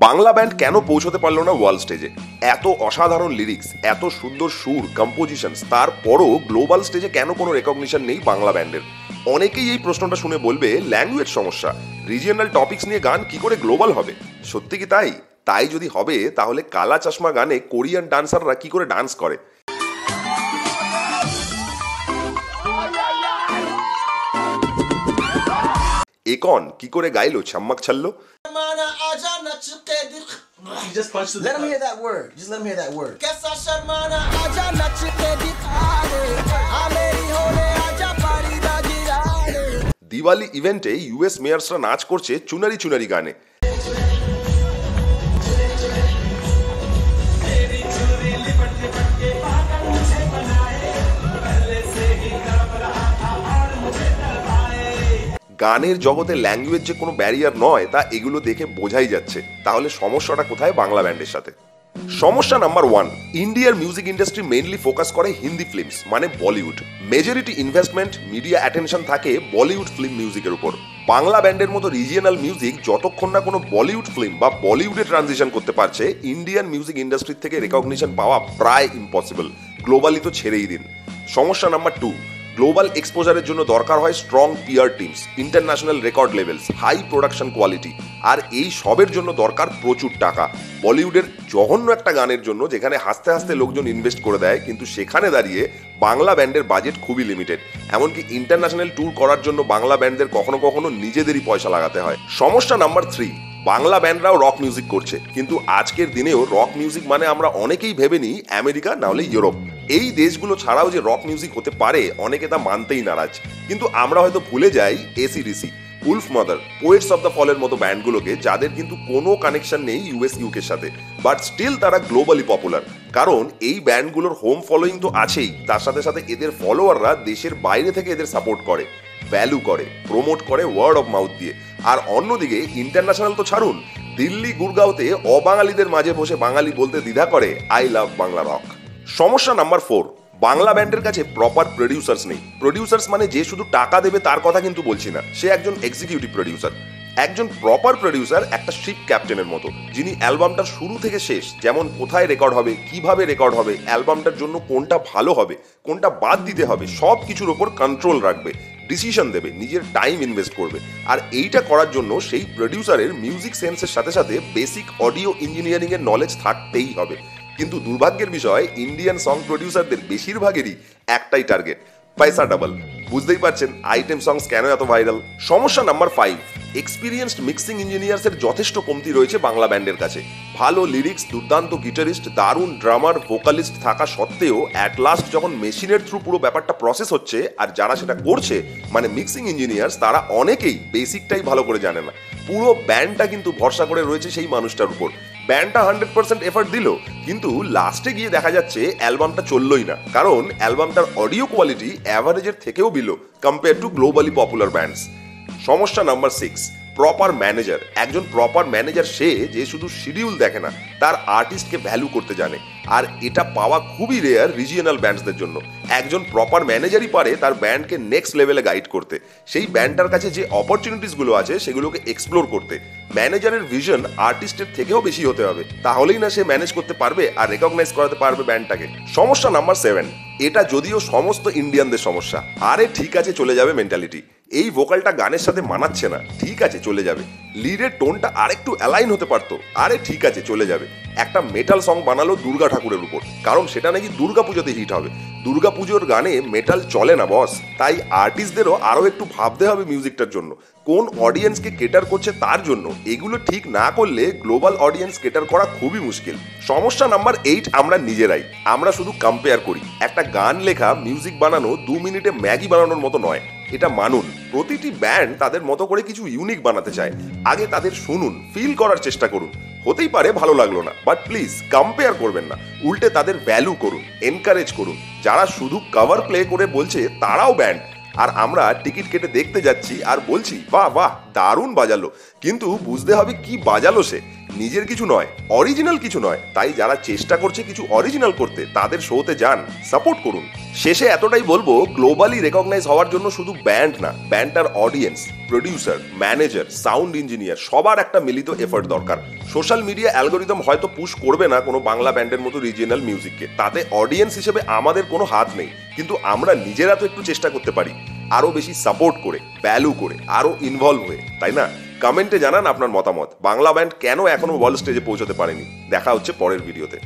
Bangla band কেন পৌঁছতে পারলো না ওয়ার্ল্ড স্টেজে? এত অসাধারণ লিরিক্স, এত সুন্দর সুর, কম্পোজিশন, তারপরও গ্লোবাল স্টেজে কেন কোনো রেকগনিশন নেই বাংলা ব্যান্ডের? অনেকেই এই প্রশ্নটা শুনে বলবে ল্যাঙ্গুয়েজ সমস্যা, রিজিয়নাল টপিকস নিয়ে গান কি করে গ্লোবাল হবে? সত্যি কি তাই? তাই যদি হবে তাহলে কালা চশমা গানে কোরিয়ান ডান্সাররা কি করে ডান্স করে? একন কি করে গাইলো ছাম্মাক ছাল্লো? Just punch the Let him hear that word. Just let him hear that word. Diwali ইভেন্টে ইউএস মেয়ার্সরা নাচ করছে চুনারি চুনারি গানে। গানের জগতে ল্যাঙ্গুয়েজ যে কোনো ব্যারিয়ার নয় তা এগুলো দেখে বোঝাই যাচ্ছে। তাহলে সমস্যাটা কোথায় বাংলা ব্যান্ডের সাথে? সমস্যা নাম্বার 1, ইন্ডিয়ার মিউজিক ইন্ডাস্ট্রি মেইনলি ফোকাস করে হিন্দি ফিল্মস মানে Bollywood. Majority investment, media attention থাকে বলিউড ফিল্ম মিউজিকের উপর। বাংলা ব্যান্ডের মতো রিজিয়নাল মিউজিক যতক্ষণ না কোনো বলিউড ফিল্ম বা বলিউডে ট্রানজিশন করতে পারছে, ইন্ডিয়ান মিউজিক ইন্ডাস্ট্রি থেকে রেকগনিশন পাওয়া প্রায় ইম্পসিবল, গ্লোবালি তো ছেড়েই দিন। সমস্যা নাম্বার 2, গ্লোবাল এক্সপোজারের জন্য দরকার হয় strong PR teams, international record levels, high production quality, আর এই সবের জন্য দরকার প্রচুর টাকা। বলিউডের জঘন্য একটা গানের জন্য যেখানে হাসতে হাসতে লোকজন ইনভেস্ট করে দেয়, কিন্তু সেখানে দাঁড়িয়ে বাংলা ব্যান্ডের বাজেট খুবই লিমিটেড। এমনকি ইন্টারন্যাশনাল ট্যুর করার জন্য বাংলা ব্যান্ডদের কখনো কখনো নিজেদেরই পয়সা লাগাতে হয়। সমস্যা নাম্বার 3, বাংলা ব্যান্ডরাও রক মিউজিক করছে, কিন্তু আজকের দিনেও রক মিউজিক মানে আমরা অনেকেই ভেবে নিই আমেরিকা নাহলে ইউরোপ। এই দেশগুলো ছাড়াও যে রক মিউজিক হতে পারে অনেকে তা মানতেই নারাজ। কিন্তু আমরা হয়তো ভুলে যাই AC/DC, Wolfmother, Poets of the ফলের মতো ব্যান্ডগুলোকে, যাদের কিন্তু কোনো কানেকশন নেই ইউএস ইউকের সাথে, বাট স্টিল তারা গ্লোবালি পপুলার। কারণ এই ব্যান্ডগুলোর হোম ফলোয়িং তো আছেই, তার সাথে সাথে এদের ফলোয়াররা দেশের বাইরে থেকে এদের সাপোর্ট করে, ভ্যালু করে, প্রমোট করে ওয়ার্ড অফ মাউথ দিয়ে। আর অন্যদিকে ইন্টারন্যাশনাল তো ছাড়ুন, দিল্লি গুরগাঁওতে অবাঙালিদের মাঝে বসে বাঙালি বলতে দ্বিধা করে আই লাভ বাংলা রক। সমস্যা নাম্বার 4, বাংলা ব্যান্ডের কাছে প্রপার প্রডিউসার্স নেই। প্রডিউসার্স মানে যে শুধু টাকা দেবে তার কথা কিন্তু বলছি না, সে একজন এক্সিকিউটিভ প্রডিউসার। একজন প্রপার প্রডিউসার একটা শিপ ক্যাপ্টেনের মতো, যিনি অ্যালবামটার শুরু থেকে শেষ, যেমন কোথায় রেকর্ড হবে, কিভাবে রেকর্ড হবে, অ্যালবামটার জন্য কোনটা ভালো হবে, কোনটা বাদ দিতে হবে, সব কিছুর ওপর কন্ট্রোল রাখবে, ডিসিশন দেবে, নিজের টাইম ইনভেস্ট করবে। আর এইটা করার জন্য সেই প্রডিউসারের মিউজিক সেন্সের সাথে সাথে বেসিক অডিও ইঞ্জিনিয়ারিং এর নলেজ থাকতেই হবে। কিন্তু দুর্ভাগ্যের বিষয়, ইন্ডিয়ান সং প্রডিউসারদের বেশিরভাগেরই একটাই টার্গেট, পয়সা ডাবল। বুঝতেই পারছেন আইটেম সংস কেন এত ভাইরাল। সমস্যা নাম্বার 5, এক্সপিরিয়েন্সড মিক্সিং ইঞ্জিনিয়ার্সের যথেষ্ট কমতি রয়েছে বাংলা ব্যান্ডের কাছে। ভালো লিরিক্স, দুর্দান্ত গিটারিস্ট, দারুণ ড্রামার, ভোকালিস্ট থাকা সত্ত্বেও অ্যাট লাস্ট যখন মেশিনের থ্রু পুরো ব্যাপারটা প্রসেস হচ্ছে, আর যারা সেটা করছে মানে মিক্সিং ইঞ্জিনিয়ার্স, তারা অনেকেই বেসিকটাই ভালো করে জানে না। পুরো ব্যান্ডটা কিন্তু ভরসা করে রয়েছে সেই মানুষটার উপর। ব্যান্ডটা 100% এফর্ট দিল, কিন্তু লাস্টে গিয়ে দেখা যাচ্ছে অ্যালবামটা চললই না, কারণ অ্যালবামটার অডিও কোয়ালিটি অ্যাভারেজের থেকেও below compare to globally popular bands. সমস্যা নাম্বার 6, প্রপার ম্যানেজার। একজন প্রপার ম্যানেজার সে যে শুধু শিডিউল দেখে না, তার আর্টিস্টকে ভ্যালু করতে জানে। আর এটা পাওয়া খুবই রেয়ার রিজিয়নাল ব্যান্ডসদের জন্য। একজন প্রপার ম্যানেজারই পারে তার ব্যান্ডকে নেক্সট লেভেলে গাইড করতে, সেই ব্যান্ডটার কাছে যে অপরচুনিটিসগুলো আছে সেগুলোকে এক্সপ্লোর করতে। ম্যানেজারের ভিশন আর্টিস্টের থেকেও বেশি হতে হবে, তাহলেই না সে ম্যানেজ করতে পারবে আর রেকগনাইজ করাতে পারবে ব্যান্ডটাকে। সমস্যা নাম্বার 7, এটা যদিও সমস্ত ইন্ডিয়ানদের সমস্যা, আরে ঠিক আছে চলে যাবে মেন্টালিটি। এই ভোকালটা গানের সাথে মানাচ্ছে না, ঠিক আছে চলে যাবে। লিডের টোনটা আরেকটু অ্যালাইন হতে পারতো, আরে ঠিক আছে চলে যাবে। একটা মেটাল সং বানালো দুর্গা ঠাকুরের উপর, কারণ সেটা নাকি দুর্গা পুজোতে হিট হবে। দুর্গা পুজোর গানে মেটাল চলে না বস। তাই আর্টিস্টদেরও আরও একটু ভাবতে হবে মিউজিকটার জন্য, কোন অডিয়েন্সকে কেটার করছে তার জন্য। এগুলো ঠিক না করলে গ্লোবাল অডিয়েন্স কেটার করা খুবই মুশকিল। সমস্যা নাম্বার 8, আমরা নিজেরাই। আমরা শুধু কম্পেয়ার করি। একটা গান লেখা, মিউজিক বানানো 2 মিনিটে ম্যাগি বানানোর মতো নয়, এটা মানুন। প্রতিটি ব্যান্ড তাদের মতো করে কিছু ইউনিক বানাতে চায়, আগে তাদের শুনুন, ফিল করার চেষ্টা করুন। হতেই পারে ভালো লাগলো না, বাট প্লিজ কম্পেয়ার করবেন না, উল্টে তাদের ভ্যালু করুন, এনকারেজ করুন। যারা শুধু কভার প্লে করে বলছে তারাও ব্যান্ড, আর আমরা টিকিট কেটে দেখতে যাচ্ছি আর বলছি বাহ বাহ দারুণ বাজালো, কিন্তু বুঝতে হবে কি বাজালো সে, নিজের কিছু নয়, অরিজিনাল কিছু নয়। তাই যারা চেষ্টা করছে কিছু অরিজিনাল করতে, তাদের শোতে যান, সাপোর্ট করুন। শেষে এতটাই বলবো, গ্লোবালি রেকগনাইজ হওয়ার জন্য শুধু ব্যান্ড না, ব্যান্ডটার audience, producer, manager, sound engineer সবার একটা মিলিত এফর্ট দরকার। সোশ্যাল মিডিয়া অ্যালগোরিদম হয়তো পুশ করবে না কোনো বাংলা ব্যান্ডের মতো রিজিওনাল মিউজিককে, তাতে অডিয়েন্স হিসেবে আমাদের কোনো হাত নেই, কিন্তু আমরা নিজেরা তো একটু চেষ্টা করতে পারি, আরো বেশি সাপোর্ট করে, ভ্যালু করে, আরো ইনভলভ হয়ে, তাই না? কমেন্টে জানান আপনার মতামত, বাংলা ব্যান্ড কেন এখনো ওয়ার্ল্ড স্টেজে পৌঁছতে পারেনি। দেখা হচ্ছে পরের ভিডিওতে।